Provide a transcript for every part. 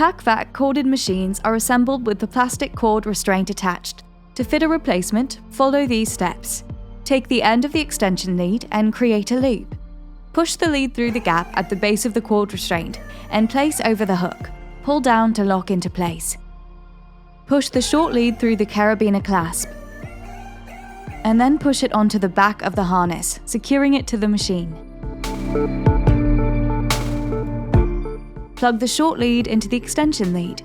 Pacvac corded machines are assembled with the plastic cord restraint attached. To fit a replacement, follow these steps. Take the end of the extension lead and create a loop. Push the lead through the gap at the base of the cord restraint and place over the hook. Pull down to lock into place. Push the short lead through the carabiner clasp, and then push it onto the back of the harness, securing it to the machine. Plug the short lead into the extension lead.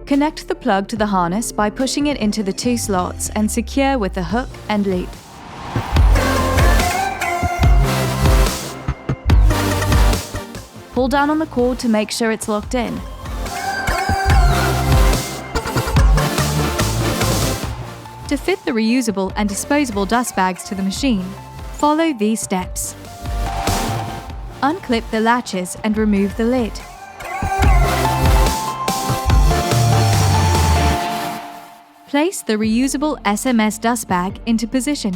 Connect the plug to the harness by pushing it into the 2 slots and secure with the hook and loop. Pull down on the cord to make sure it's locked in. To fit the reusable and disposable dust bags to the machine, follow these steps. Unclip the latches and remove the lid. Place the reusable SMS dust bag into position.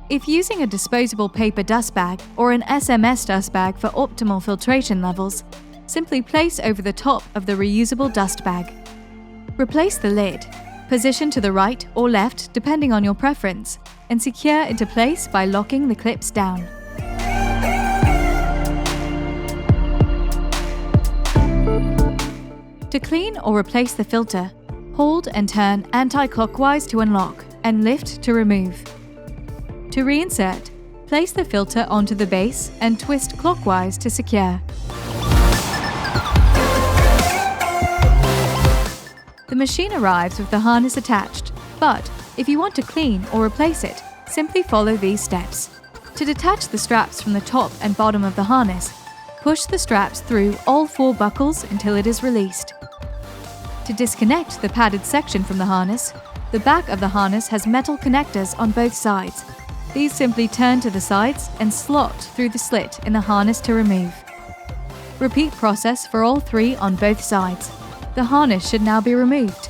If using a disposable paper dust bag or an SMS dust bag for optimal filtration levels, simply place over the top of the reusable dust bag. Replace the lid, position to the right or left depending on your preference, and secure into place by locking the clips down. To clean or replace the filter, hold and turn anti-clockwise to unlock and lift to remove. To reinsert, place the filter onto the base and twist clockwise to secure. The machine arrives with the harness attached, but if you want to clean or replace it, simply follow these steps. To detach the straps from the top and bottom of the harness, push the straps through all 4 buckles until it is released. To disconnect the padded section from the harness, the back of the harness has metal connectors on both sides. These simply turn to the sides and slot through the slit in the harness to remove. Repeat process for all 3 on both sides. The harness should now be removed.